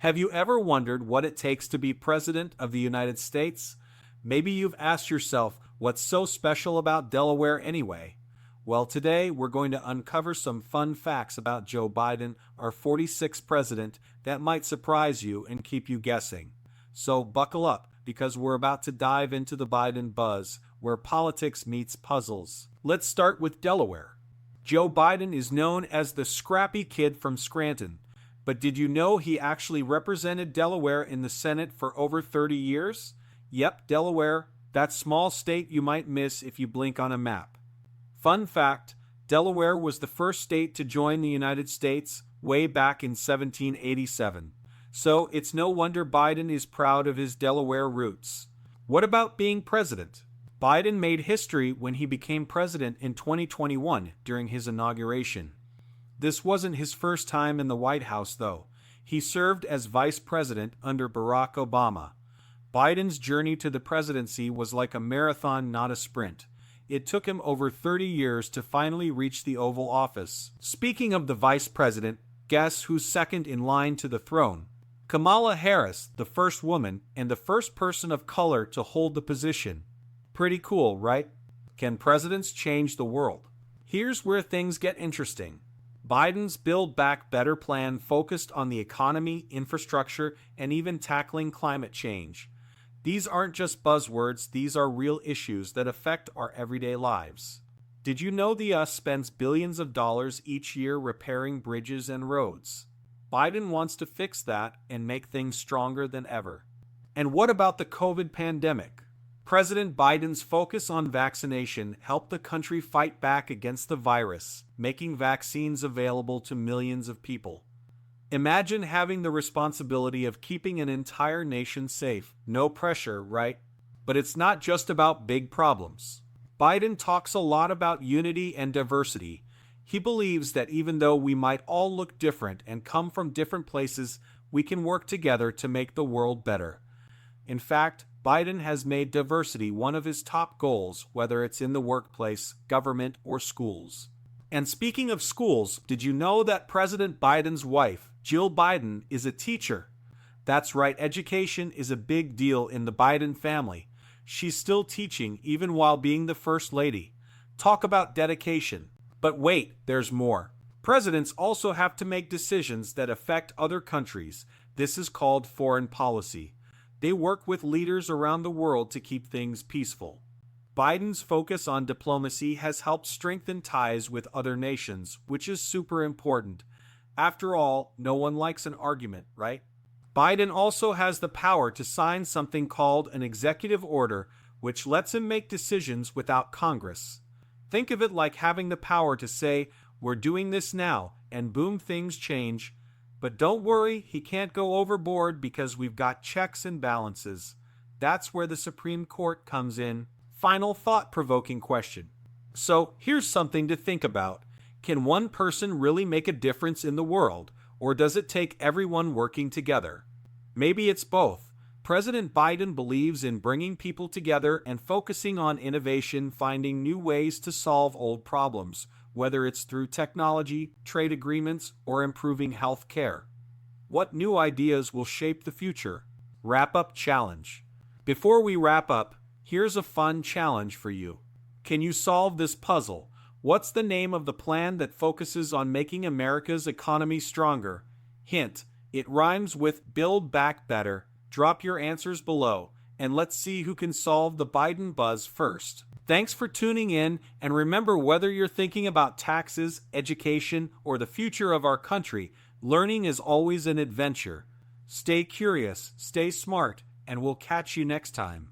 Have you ever wondered what it takes to be President of the United States? Maybe you've asked yourself, what's so special about Delaware anyway? Well, today we're going to uncover some fun facts about Joe Biden, our 46th president, that might surprise you and keep you guessing. So buckle up, because we're about to dive into the Biden buzz, where politics meets puzzles. Let's start with Delaware. Joe Biden is known as the scrappy kid from Scranton. But did you know he actually represented Delaware in the Senate for over 30 years? Yep, Delaware, that small state you might miss if you blink on a map. Fun fact, Delaware was the first state to join the United States way back in 1787. So it's no wonder Biden is proud of his Delaware roots. What about being president? Biden made history when he became president in 2021 during his inauguration. This wasn't his first time in the White House, though. He served as vice president under Barack Obama. Biden's journey to the presidency was like a marathon, not a sprint. It took him over 30 years to finally reach the Oval Office. Speaking of the vice president, guess who's second in line to the throne? Kamala Harris, the first woman and the first person of color to hold the position. Pretty cool, right? Can presidents change the world? Here's where things get interesting. Biden's Build Back Better plan focused on the economy, infrastructure, and even tackling climate change. These aren't just buzzwords, these are real issues that affect our everyday lives. Did you know the U.S. spends billions of dollars each year repairing bridges and roads? Biden wants to fix that and make things stronger than ever. And what about the COVID pandemic? President Biden's focus on vaccination helped the country fight back against the virus, making vaccines available to millions of people. Imagine having the responsibility of keeping an entire nation safe. No pressure, right? But it's not just about big problems. Biden talks a lot about unity and diversity. He believes that even though we might all look different and come from different places, we can work together to make the world better. In fact, Biden has made diversity one of his top goals, whether it's in the workplace, government, or schools. And speaking of schools, did you know that President Biden's wife, Jill Biden, is a teacher? That's right, education is a big deal in the Biden family. She's still teaching even while being the First Lady. Talk about dedication. But wait, there's more. Presidents also have to make decisions that affect other countries. This is called foreign policy. They work with leaders around the world to keep things peaceful. Biden's focus on diplomacy has helped strengthen ties with other nations, which is super important. After all, no one likes an argument, right? Biden also has the power to sign something called an executive order, which lets him make decisions without Congress. Think of it like having the power to say, "We're doing this now," and boom, things change. But don't worry, he can't go overboard because we've got checks and balances. That's where the Supreme Court comes in. Final thought-provoking question. So here's something to think about. Can one person really make a difference in the world, or does it take everyone working together? Maybe it's both. President Biden believes in bringing people together and focusing on innovation, finding new ways to solve old problems, whether it's through technology, trade agreements, or improving health care. What new ideas will shape the future? Wrap-up challenge. Before we wrap up, here's a fun challenge for you. Can you solve this puzzle? What's the name of the plan that focuses on making America's economy stronger? Hint, it rhymes with Build Back Better. Drop your answers below, and let's see who can solve the Biden buzz first. Thanks for tuning in, and remember, whether you're thinking about taxes, education, or the future of our country, learning is always an adventure. Stay curious, stay smart, and we'll catch you next time.